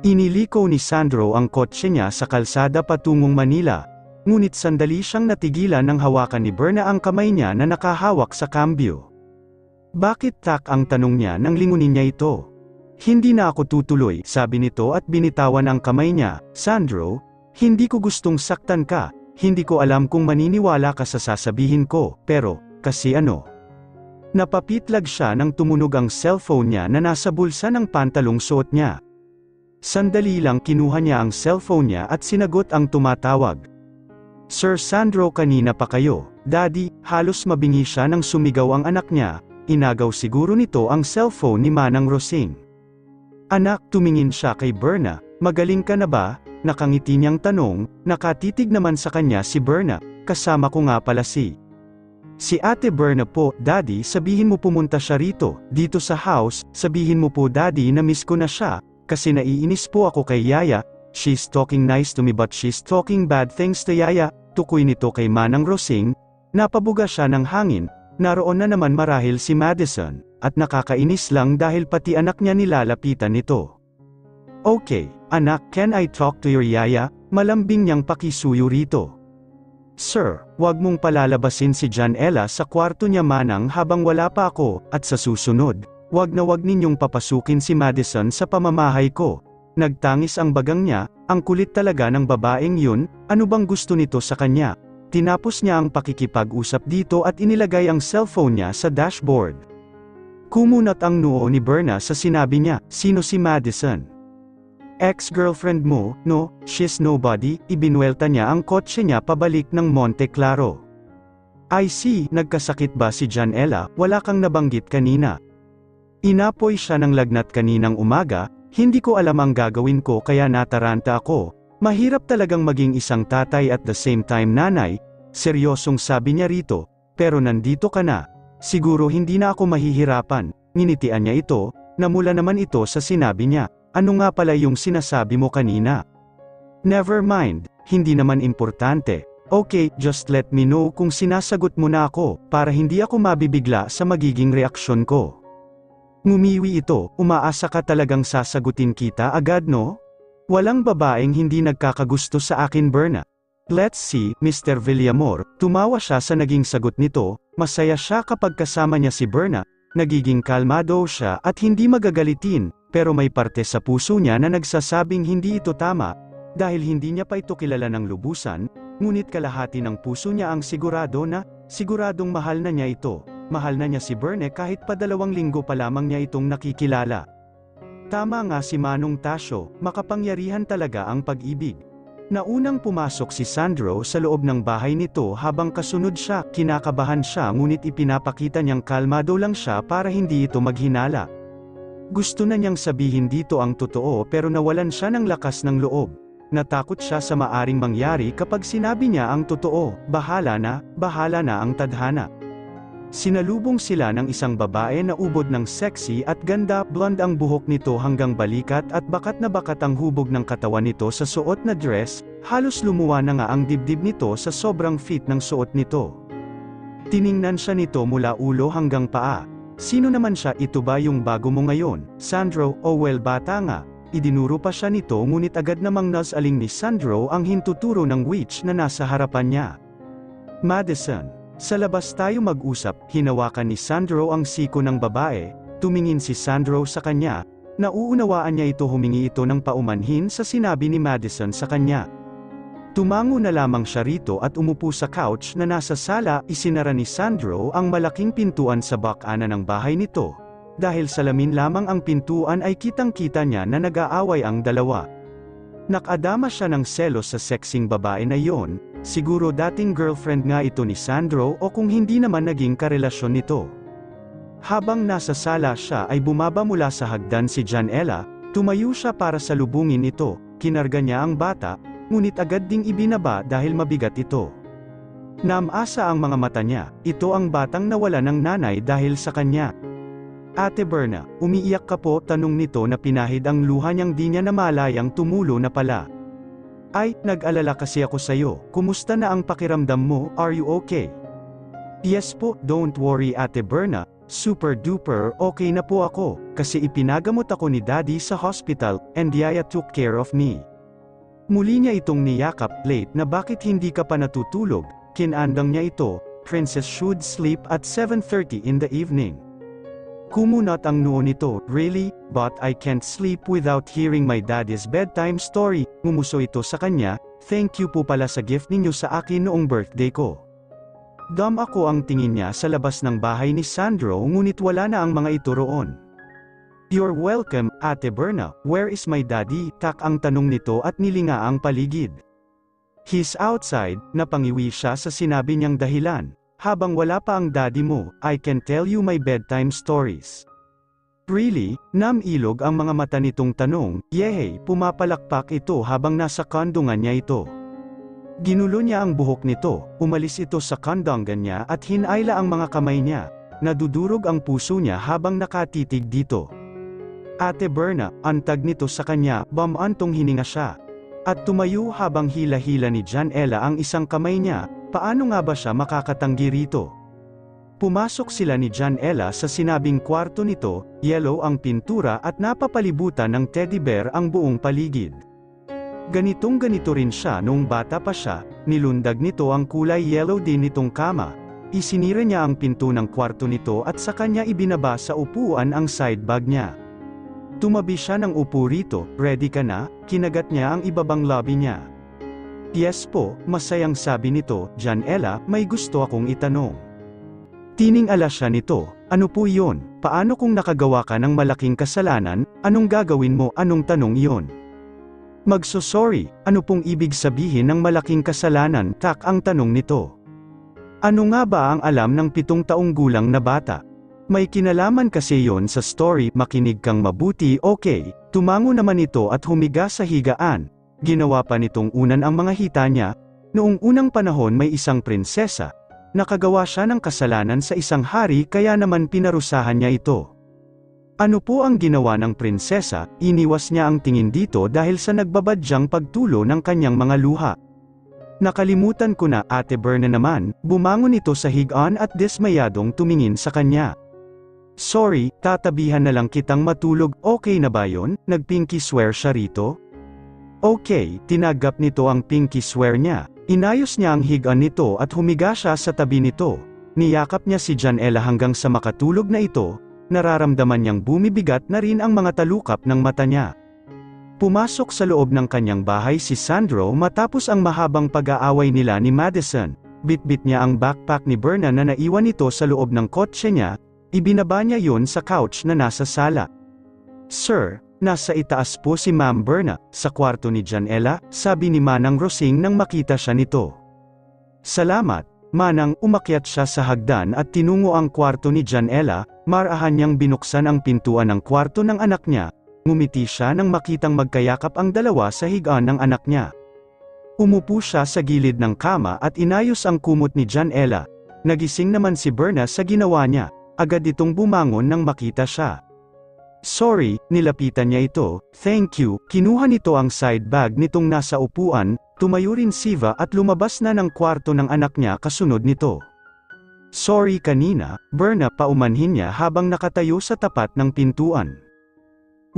Iniliko ni Sandro ang kotse niya sa kalsada patungong Manila, ngunit sandali siyang natigilan nang hawakan ni Berna ang kamay niya na nakahawak sa kambyo. Bakit tak ang tanong niya nang lingunin niya ito? Hindi na ako tutuloy, sabi nito at binitawan ang kamay niya. Sandro, hindi ko gustong saktan ka, hindi ko alam kung maniniwala ka sa sasabihin ko, pero, kasi ano? Napapitlag siya nang tumunog ang cellphone niya na nasa bulsa ng pantalong suot niya. Sandali lang kinuha niya ang cellphone niya at sinagot ang tumatawag. Sir Sandro, kanina pa kayo. Daddy, halos mabingi siya nang sumigaw ang anak niya. Inagaw siguro nito ang cellphone ni Manang Rosing. Anak, tumingin siya kay Berna. Magaling ka na ba? Nakangiti niyang tanong. Nakatitig naman sa kanya si Berna. Kasama ko nga pala si Ate Berna po. Daddy, sabihin mo pumunta siya rito, dito sa house. Sabihin mo po Daddy na miss ko na siya. Kasi naiinis po ako kay Yaya. She's talking nice to me but she's talking bad things to Yaya. Tukoy nito kay Manang Rosing. Napabuga siya ng hangin. Naroon na naman marahil si Madison. At nakakainis lang dahil pati anak niya nilalapitan nito. Okay, anak, can I talk to your Yaya? Malambing niyang pakisuyo rito. Sir, wag mong palalabasin si Janella sa kwarto niya Manang habang wala pa ako, at sa susunod, wag na wag ninyong papasukin si Madison sa pamamahay ko. Nagtangis ang bagang niya. Ang kulit talaga ng babaeng yun. Ano bang gusto nito sa kanya? Tinapos niya ang pakikipag-usap dito at inilagay ang cellphone niya sa dashboard. Kumunat ang noo ni Berna sa sinabi niya. Sino si Madison? Ex-girlfriend mo? No, she's nobody. Ibinuelta niya ang kotse niya pabalik ng Monte Claro. I see, nagkasakit ba si Janella? Wala kang nabanggit kanina. Inapoy siya ng lagnat kaninang umaga. Hindi ko alam ang gagawin ko kaya nataranta ako. Mahirap talagang maging isang tatay at the same time nanay. Seryosong sabi niya rito. Pero nandito ka na. Siguro hindi na ako mahihirapan. Nginitian niya ito. Namula naman ito sa sinabi niya. Ano nga pala yung sinasabi mo kanina? Never mind. Hindi naman importante. Okay, just let me know kung sinasagot mo na ako, para hindi ako mabibigla sa magiging reaksyon ko. Ngumiwi ito. Umaasa ka talagang sasagutin kita agad, no? Walang babaeng hindi nagkakagusto sa akin, Berna. Let's see, Mr. Villamor. Tumawa siya sa naging sagot nito. Masaya siya kapag kasama niya si Berna. Nagiging kalmado siya at hindi magagalitin, pero may parte sa puso niya na nagsasabing hindi ito tama, dahil hindi niya pa ito kilala ng lubusan, ngunit kalahati ng puso niya ang siguradong mahal na niya ito. Mahal na niya si Berna kahit pa 2 linggo pa lamang niya itong nakikilala. Tama nga si Manong Tasio, makapangyarihan talaga ang pag-ibig. Naunang pumasok si Sandro sa loob ng bahay nito habang kasunod siya, kinakabahan siya ngunit ipinapakita niyang kalmado lang siya para hindi ito maghinala. Gusto na niyang sabihin dito ang totoo pero nawalan siya ng lakas ng loob. Natakot siya sa maaring mangyari kapag sinabi niya ang totoo. Bahala na ang tadhana. Sinalubong sila ng isang babae na ubod ng sexy at ganda. Blonde ang buhok nito hanggang balikat at bakat na bakat ang hubog ng katawan nito sa suot na dress. Halos lumuwa na nga ang dibdib nito sa sobrang fit ng suot nito. Tiningnan siya nito mula ulo hanggang paa. Sino naman siya? Ito ba yung bago mo ngayon, Sandro? Oh well, bata nga. Idinuro pa siya nito ngunit agad namang nasaling ni Sandro ang hintuturo ng witch na nasa harapan niya. Madison, sa labas tayo mag-usap. Hinawakan ni Sandro ang siko ng babae. Tumingin si Sandro sa kanya. Nauunawaan niya ito. Humingi ito ng paumanhin sa sinabi ni Madison sa kanya. Tumango na lamang siya rito at umupo sa couch na nasa sala. Isinara ni Sandro ang malaking pintuan sa bakana ng bahay nito. Dahil salamin lamang ang pintuan ay kitang-kita niya na nag-aaway ang dalawa. Nakadama siya ng selos sa sexing babae na iyon. Siguro dating girlfriend nga ito ni Sandro o kung hindi naman naging karelasyon nito. Habang nasa sala siya ay bumaba mula sa hagdan si Janella. Tumayo siya para salubungin ito. Kinarga niya ang bata, ngunit agad ding ibinaba dahil mabigat ito. Namasa ang mga mata niya. Ito ang batang nawala ng nanay dahil sa kanya. Ate Berna, umiiyak ka po? Tanong nito na pinahid ang luha niyang di niya namalayang tumulo na pala. Ay, nag-alala kasi ako sa'yo. Kumusta na ang pakiramdam mo? Are you okay? Yes po, don't worry Ate Berna. Super duper okay na po ako, kasi ipinagamot ako ni Daddy sa hospital, and Yaya took care of me. Muli niya itong niyakap, late na bakit hindi ka pa natutulog, kinandang niya ito, Princess should sleep at 7:30 in the evening. Kumunat ang noo nito, really, but I can't sleep without hearing my daddy's bedtime story, ngumuso ito sa kanya, thank you po pala sa gift ninyo sa akin noong birthday ko. Dumb ako ang tingin niya sa labas ng bahay ni Sandro ngunit wala na ang mga ito roon. You're welcome, Ate Berna, where is my daddy? Tak ang tanong nito at nilinga ang paligid. He's outside, napangiwi siya sa sinabi niyang dahilan. Habang wala pa ang daddy mo, I can tell you my bedtime stories. Really? Namilog ang mga mata nitong tanong, yehey, pumapalakpak ito habang nasa kandungan niya ito. Ginulo niya ang buhok nito, umalis ito sa kandungan niya at hinayla ang mga kamay niya. Nadudurog ang puso niya habang nakatitig dito. Ate Berna, antag nito sa kanya, bamantong hininga siya. At tumayo habang hila-hila ni Janella ang isang kamay niya, paano nga ba siya makakatanggi rito? Pumasok sila ni Janella sa sinabing kwarto nito, yellow ang pintura at napapalibutan ng teddy bear ang buong paligid. Ganitong-ganito rin siya noong bata pa siya, nilundag nito ang kulay yellow din nitong kama. Isinira niya ang pinto ng kwarto nito at sa kanya ibinaba sa upuan ang side bag niya. Tumabi siya ng upo rito, ready ka na? Kinagat niya ang ibabang lobby niya. Yes po, masayang sabi nito, Janella, may gusto akong itanong. Tining-ala siya nito, ano po iyon? Paano kung nakagawa ka ng malaking kasalanan, anong gagawin mo? Anong tanong iyon? Magsosorry, ano pong ibig sabihin ng malaking kasalanan? Tak ang tanong nito. Ano nga ba ang alam ng 7 taong gulang na bata? May kinalaman kasi yon sa story, makinig kang mabuti, okay, tumango naman ito at humiga sa higaan. Ginawa pa nitong unan ang mga hita niya. Noong unang panahon may isang prinsesa. Nakagawa siya ng kasalanan sa isang hari kaya naman pinarusahan niya ito. Ano po ang ginawa ng prinsesa? Iniwas niya ang tingin dito dahil sa nagbabadyang pagtulo ng kanyang mga luha. Nakalimutan ko na, Ate Berna naman, bumangon ito sa higaan at dismayadong tumingin sa kanya. Sorry, tatabihan na lang kitang matulog, okay na ba yon? Nagpinky swear siya rito? Okay, tinagap nito ang pinky swear niya. Inayos niya ang higaan nito at humiga siya sa tabi nito. Niyakap niya si Janella hanggang sa makatulog na ito, nararamdaman niyang bumibigat na rin ang mga talukap ng mata niya. Pumasok sa loob ng kanyang bahay si Sandro matapos ang mahabang pag-aaway nila ni Madison. Bitbit niya ang backpack ni Berna na naiwan nito sa loob ng kotse niya. Ibinaba niya yon sa couch na nasa sala. Sir, nasa itaas po si Ma'am Berna, sa kwarto ni Janella, sabi ni Manang Rosing nang makita siya nito. Salamat, Manang. Umakyat siya sa hagdan at tinungo ang kwarto ni Janella, marahan niyang binuksan ang pintuan ng kwarto ng anak niya, ngumiti siya nang makitang magkayakap ang dalawa sa higaan ng anak niya. Umupo siya sa gilid ng kama at inayos ang kumot ni Janella. Nagising naman si Berna sa ginawa niya. Agad itong bumangon nang makita siya. Sorry, nilapitan niya ito, thank you, kinuha nito ang side bag nitong nasa upuan, tumayo rin Siva at lumabas na ng kwarto ng anak niya kasunod nito. Sorry kanina, Berna, paumanhin niya habang nakatayo sa tapat ng pintuan.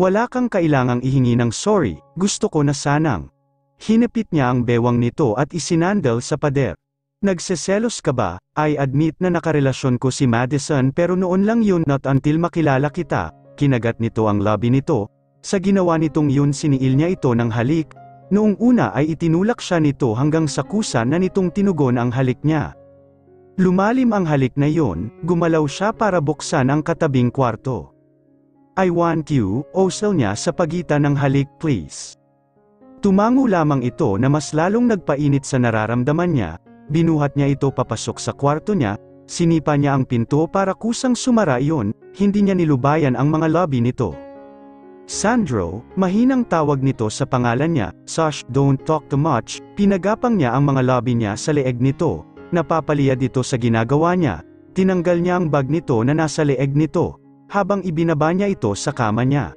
Wala kang kailangang ihingi ng sorry, gusto ko na sanang. Hinapit niya ang bewang nito at isinandal sa pader. Nagseselos ka ba? I admit na nakarelasyon ko si Madison pero noon lang yun, not until makilala kita. Kinagat nito ang labi nito. Sa ginawa nitong yun siniil niya ito ng halik. Noong una ay itinulak siya nito hanggang sa kusa na nitong tinugon ang halik niya. Lumalim ang halik na yun, gumalaw siya para buksan ang katabing kwarto. I want you, osel niya sa pagitan ng halik, please. Tumango lamang ito na mas lalong nagpainit sa nararamdaman niya. Binuhat niya ito papasok sa kwarto niya, sinipa niya ang pinto para kusang sumara iyon, hindi niya nilubayan ang mga lobby nito. Sandro, mahinang tawag nito sa pangalan niya, Sash, don't talk too much, pinagapang niya ang mga lobby niya sa leeg nito, napapaliyad ito sa ginagawa niya, tinanggal niya ang bag nito na nasa leeg nito, habang ibinaba niya ito sa kama niya.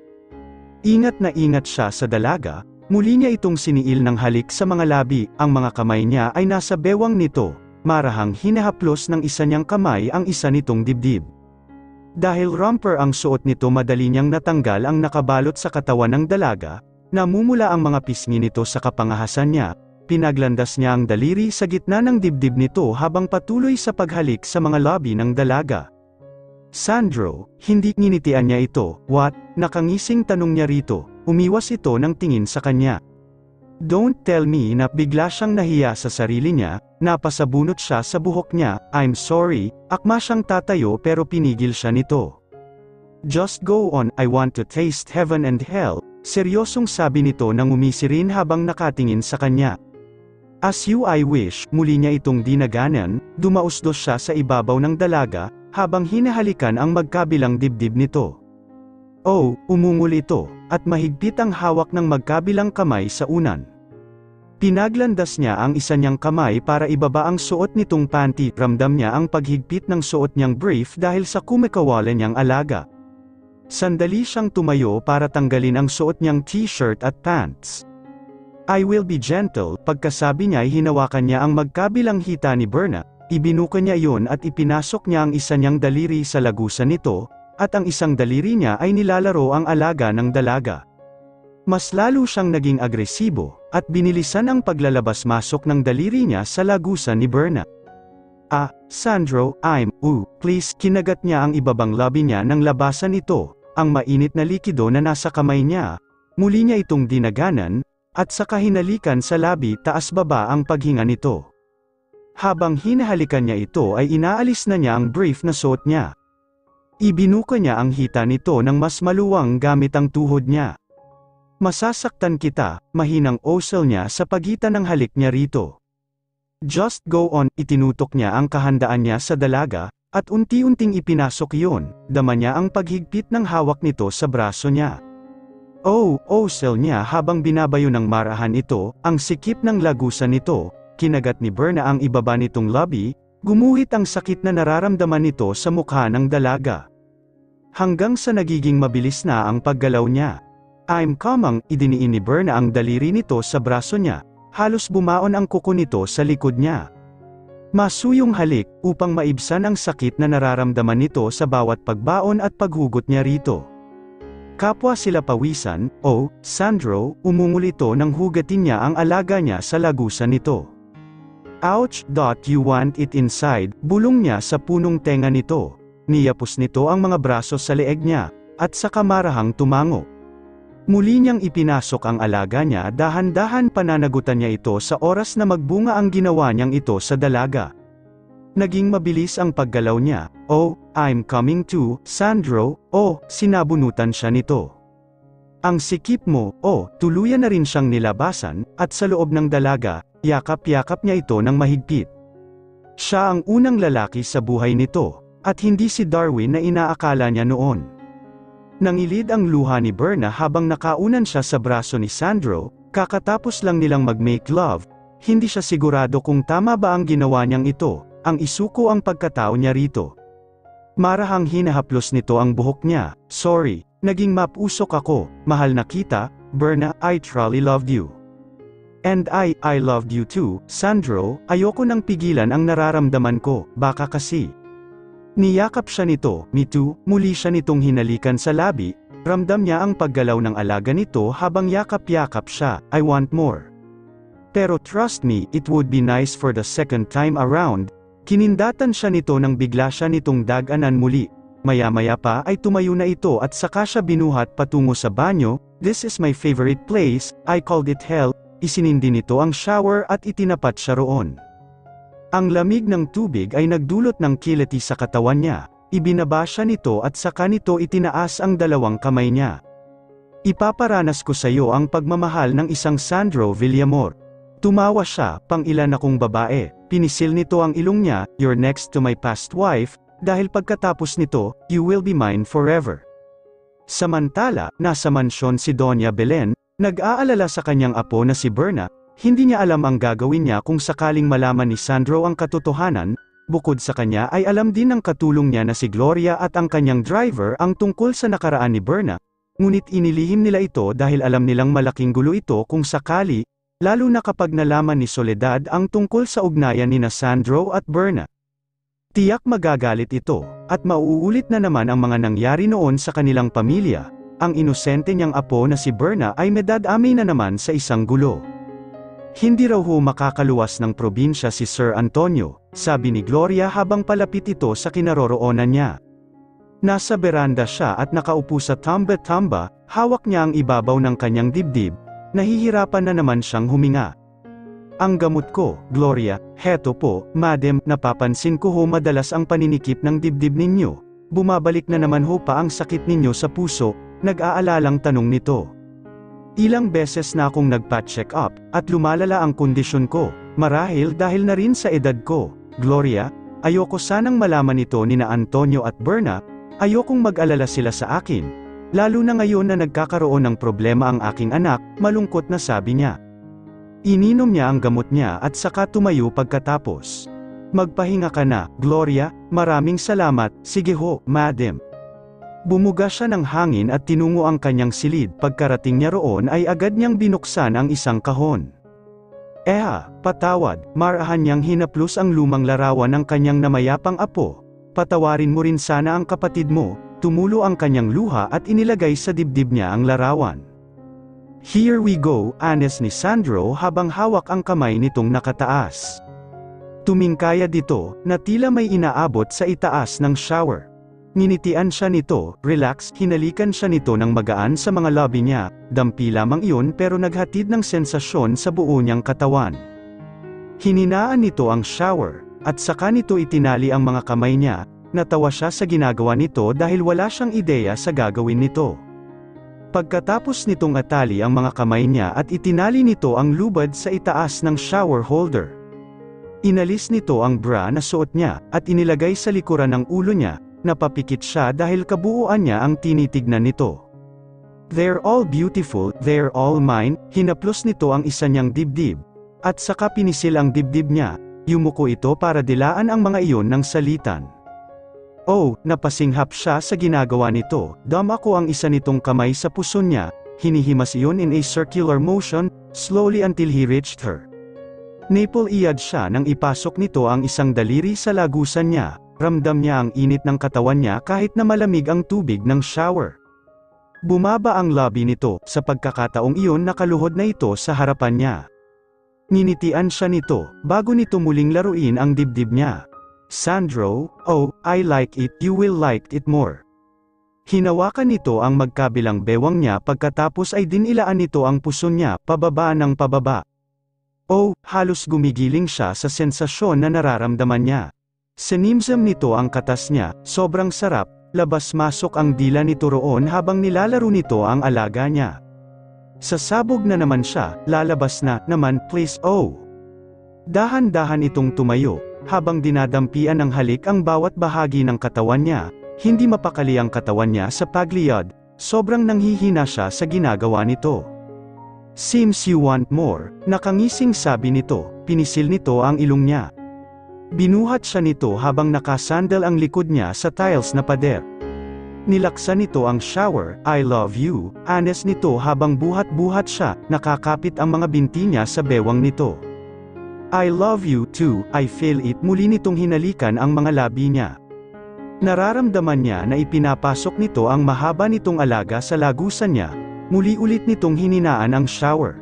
Ingat na ingat siya sa dalaga. Muli niya itong siniil ng halik sa mga labi, ang mga kamay niya ay nasa bewang nito, marahang hinahaplos ng isa niyang kamay ang isa nitong dibdib. Dahil romper ang suot nito, madali niyang natanggal ang nakabalot sa katawan ng dalaga, namumula ang mga pisngi nito sa kapangahasan niya, pinaglandas niya ang daliri sa gitna ng dibdib nito habang patuloy sa paghalik sa mga labi ng dalaga. Sandro, hindi nginitian niya ito. What? Nakangising tanong niya rito, umiwas ito ng tingin sa kanya. Don't tell me na bigla siyang nahiya sa sarili niya, napasabunot siya sa buhok niya. I'm sorry, akma siyang tatayo pero pinigil siya nito. Just go on, I want to taste heaven and hell, seryosong sabi nito nang umisi rin habang nakatingin sa kanya. As you I wish, muli niya itong dinaganan, dumausdos siya sa ibabaw ng dalaga, habang hinahalikan ang magkabilang dibdib nito. Oh, umungol ito, at mahigpit ang hawak ng magkabilang kamay sa unan. Pinaglandas niya ang isa niyang kamay para ibaba ang suot nitong panty, ramdam niya ang paghigpit ng suot niyang brief dahil sa kumakawalan niyang alaga. Sandali siyang tumayo para tanggalin ang suot niyang t-shirt at pants. I will be gentle, pagkasabi niya ay hinawakan niya ang magkabilang hita ni Berna, ibinuka niya iyon at ipinasok niya ang isa niyang daliri sa lagusan nito, at ang isang daliri niya ay nilalaro ang alaga ng dalaga. Mas lalo siyang naging agresibo, at binilisan ang paglalabas-masok ng daliri niya sa lagusan ni Berna. Ah, Sandro, please, kinagat niya ang ibabang labi niya nang labasan ito, ang mainit na likido na nasa kamay niya, muli niya itong dinaganan, at saka hinalikan sa labi taas-baba ang paghinga nito. Habang hinahalikan niya ito ay inaalis na niya ang brief na suot niya. Ibinuka niya ang hita nito ng mas maluwang gamit ang tuhod niya. Masasaktan kita, mahinang osel niya sa pagitan ng halik niya rito. Just go on, itinutok niya ang kahandaan niya sa dalaga, at unti-unting ipinasok iyon, dama niya ang paghigpit ng hawak nito sa braso niya. Oh, osel niya habang binabayo ng marahan ito, ang sikip ng lagusan nito, kinagat ni Berna ang ibaba nitong labi, gumuhit ang sakit na nararamdaman nito sa mukha ng dalaga. Hanggang sa nagiging mabilis na ang paggalaw niya. I'm coming, idiniin ni Berna ang daliri nito sa braso niya, halos bumaon ang kuko nito sa likod niya. Masuyong halik, upang maibsan ang sakit na nararamdaman nito sa bawat pagbaon at paghugot niya rito. Kapwa sila pawisan, oh, Sandro, umungol ito nang hugatin niya ang alaga niya sa lagusan nito. Ouch, you want it inside, bulong niya sa punong tenga nito. Niyapos nito ang mga braso sa leeg niya, at sa kamarahang tumango. Muli niyang ipinasok ang alaga niya, dahan-dahan pananagutan niya ito sa oras na magbunga ang ginawa niyang ito sa dalaga. Naging mabilis ang paggalaw niya. Oh, I'm coming too, Sandro, oh, sinabunutan siya nito. Ang sikip mo, oh, tuluyan na rin siyang nilabasan, at sa loob ng dalaga, yakap-yakap niya ito ng mahigpit. Siya ang unang lalaki sa buhay nito, at hindi si Darwin na inaakala niya noon. Nangilid ang luha ni Berna habang nakaunan siya sa braso ni Sandro, kakatapos lang nilang mag-make love, hindi siya sigurado kung tama ba ang ginawa niyang ito, ang isuko ang pagkatao niya rito. Marahang hinahaplos nito ang buhok niya. Sorry, naging mapusok ako, mahal na kita, Berna, I truly loved you. And I loved you too, Sandro, ayoko nang pigilan ang nararamdaman ko, baka kasi. Niyakap siya nito, me too, muli siya nitong hinalikan sa labi, ramdam niya ang paggalaw ng alaga nito habang yakap-yakap siya, I want more. Pero trust me, it would be nice for the second time around. Kinindatan siya nito nang bigla siya nitong daganan muli. Maya-maya pa ay tumayo na ito at saka siya binuhat patungo sa banyo. This is my favorite place, I called it hell. Isinindi nito ang shower at itinapat siya roon. Ang lamig ng tubig ay nagdulot ng kiliti sa katawan niya. Ibinaba siya nito at saka nito itinaas ang dalawang kamay niya. Ipaparanas ko sa iyo ang pagmamahal ng isang Sandro Villamor. Tumawa siya, pang ilan akong babae. Pinisil nito ang ilong niya, you're next to my past wife, dahil pagkatapos nito, you will be mine forever. Samantala, nasa mansyon si Doña Belen, nag-aalala sa kanyang apo na si Berna, hindi niya alam ang gagawin niya kung sakaling malaman ni Sandro ang katotohanan, bukod sa kanya ay alam din ng katulong niya na si Gloria at ang kanyang driver ang tungkol sa nakaraan ni Berna, ngunit inilihim nila ito dahil alam nilang malaking gulo ito kung sakali, lalo na kapag nalaman ni Soledad ang tungkol sa ugnayan nina Sandro at Berna. Tiyak magagalit ito, at mauulit na naman ang mga nangyari noon sa kanilang pamilya. Ang inosente niyang apo na si Berna ay medadami na naman sa isang gulo. Hindi raw ho makakaluwas ng probinsya si Sir Antonio, sabi ni Gloria habang palapit ito sa kinaroroonan niya. Nasa beranda siya at nakaupo sa tamba-tamba, hawak niya ang ibabaw ng kanyang dibdib, nahihirapan na naman siyang huminga. Ang gamot ko, Gloria, heto po, madam, napapansin ko ho madalas ang paninikip ng dibdib ninyo. Bumabalik na naman ho pa ang sakit ninyo sa puso, nag-aalalang tanong nito. Ilang beses na akong nagpa-check up, at lumalala ang kondisyon ko, marahil dahil na rin sa edad ko. Gloria, ayoko sanang malaman ito ni na Antonio at Berna, ayokong mag-alala sila sa akin. Lalo na ngayon na nagkakaroon ng problema ang aking anak, malungkot na sabi niya. Ininom niya ang gamot niya at saka tumayo pagkatapos. Magpahinga ka na, Gloria, maraming salamat, sige ho, madam. Bumuga siya ng hangin at tinungo ang kanyang silid, pagkarating niya roon ay agad niyang binuksan ang isang kahon. Patawad, marahan niyang hinaplos ang lumang larawan ng kanyang namayapang apo. Patawarin mo rin sana ang kapatid mo, tumulo ang kanyang luha at inilagay sa dibdib niya ang larawan. Here we go, anes ni Sandro habang hawak ang kamay nitong nakataas. Tumingkaya dito, na tila may inaabot sa itaas ng shower. Ninitian siya nito, relax, hinalikan siya nito ng magaan sa mga labi niya, dampi lamang iyon pero naghatid ng sensasyon sa buo niyang katawan. Hininaan nito ang shower, at saka nito itinali ang mga kamay niya, natawa siya sa ginagawa nito dahil wala siyang ideya sa gagawin nito. Pagkatapos nitong atali ang mga kamay niya at itinali nito ang lubad sa itaas ng shower holder. Inalis nito ang bra na suot niya, at inilagay sa likuran ng ulo niya, napapikit siya dahil kabuuan niya ang tinitignan nito. They're all beautiful, they're all mine, hinaplos nito ang isa niyang dibdib. At saka pinisil ang dibdib niya, yumuko ito para dilaan ang mga iyon ng salitan. Oh, napasinghap siya sa ginagawa nito, dama ko ang isa nitong kamay sa puso niya, hinihimas iyon in a circular motion, slowly until he reached her. Napol-iyad siya nang ipasok nito ang isang daliri sa lagusan niya, ramdam niya ang init ng katawan niya kahit na malamig ang tubig ng shower. Bumaba ang labi nito, sa pagkakataong iyon nakaluhod na ito sa harapan niya. Ninitian siya nito, bago nito muling laruin ang dibdib niya. Sandro, oh, I like it, you will like it more. Hinawakan nito ang magkabilang bewang niya pagkatapos ay dinilaan nito ang puso niya, pababa ng pababa. Oh, halos gumigiling siya sa sensasyon na nararamdaman niya. Sinimsam nito ang katas niya, sobrang sarap, labas-masok ang dila nito roon habang nilalaro nito ang alaga niya. Sasabog na naman siya, lalabas na, naman, please, oh. Dahan-dahan itong tumayo, habang dinadampian ng halik ang bawat bahagi ng katawan niya, hindi mapakali ang katawan niya sa pagliyad, sobrang nanghihina siya sa ginagawa nito. Seems you want more, nakangising sabi nito, pinisil nito ang ilong niya. Binuhat siya nito habang nakasandal ang likod niya sa tiles na pader. Nilaksan nito ang shower, I love you, anes nito habang buhat-buhat siya, nakakapit ang mga binti niya sa bewang nito. I love you too, I feel it, muli nitong hinalikan ang mga labi niya. Nararamdaman niya na ipinapasok nito ang mahaba nitong alaga sa lagusan niya, muli ulit nitong hininaan ang shower.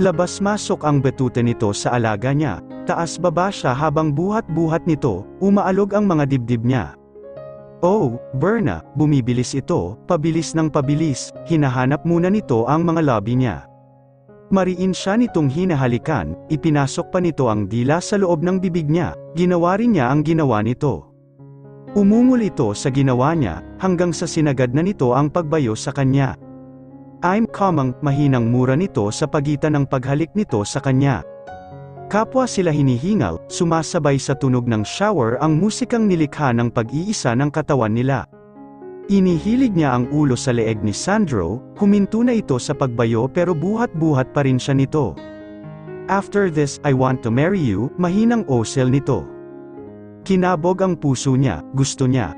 Labas-masok ang batuta nito sa alaga niya, taas-baba siya habang buhat-buhat nito, umaalog ang mga dibdib niya. Oh, Berna, bumibilis ito, pabilis ng pabilis, hinahanap muna nito ang mga labi niya. Mariin siya nitong hinahalikan, ipinasok pa nito ang dila sa loob ng bibig niya, ginawa rin niya ang ginawa nito. Umungol ito sa ginawa niya, hanggang sa sinagad na nito ang pagbayo sa kanya. I'm coming, mahinang mura nito sa pagitan ng paghalik nito sa kanya. Kapwa sila hinihingal, sumasabay sa tunog ng shower ang musikang nilikha ng pag-iisa ng katawan nila. Inihilig niya ang ulo sa leeg ni Sandro, huminto na ito sa pagbayo pero buhat-buhat pa rin siya nito. After this, I want to marry you, mahinang osel nito. Kinabog ang puso niya,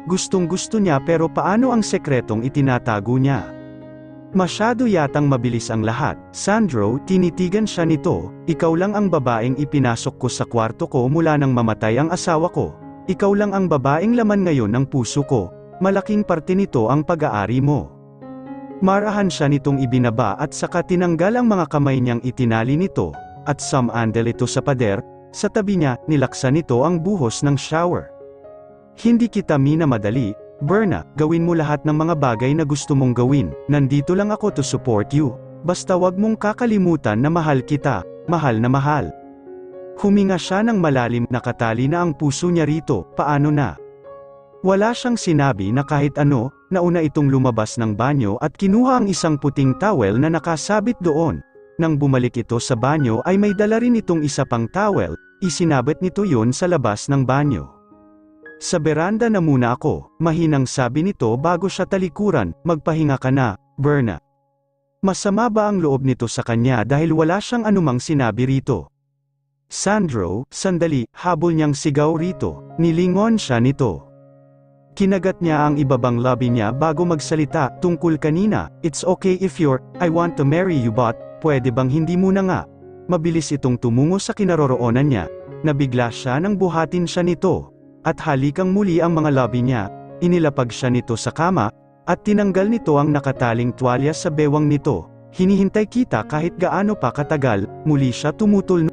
gustong-gusto niya pero paano ang sekretong itinatago niya? Masyado yatang mabilis ang lahat. Sandro, tinitigan siya nito, ikaw lang ang babaeng ipinasok ko sa kwarto ko mula nang mamatay ang asawa ko. Ikaw lang ang babaeng laman ngayon ng puso ko, malaking parte nito ang pag-aari mo. Marahan siya nitong ibinaba at saka tinanggal ang mga kamay niyang itinali nito, at sumandal ito sa pader, sa tabi niya, nilaksan nito ang buhos ng shower. Hindi kita minamadali, Berna, gawin mo lahat ng mga bagay na gusto mong gawin, nandito lang ako to support you, basta wag mong kakalimutan na mahal kita, mahal na mahal. Huminga siya ng malalim, nakatali na ang puso niya rito, paano na? Wala siyang sinabi na kahit ano, nauna itong lumabas ng banyo at kinuha ang isang puting towel na nakasabit doon. Nang bumalik ito sa banyo ay may dala rin itong isa pang towel, isinabit nito yon sa labas ng banyo. Sa beranda na muna ako, mahinang sabi nito bago siya talikuran, magpahinga ka na, Berna. Masama ba ang loob nito sa kanya dahil wala siyang anumang sinabi rito? Sandro, sandali, habol niyang sigaw rito, nilingon siya nito. Kinagat niya ang ibabang labi niya bago magsalita, tungkol kanina, it's okay if I want to marry you but, pwede bang hindi muna nga? Mabilis itong tumungo sa kinaroroonan niya, nabigla siya nang buhatin siya nito, at halikang muli ang mga labi niya, inilapag siya nito sa kama, at tinanggal nito ang nakataling tuwalya sa bewang nito, hinihintay kita kahit gaano pa katagal, muli siya tumutol.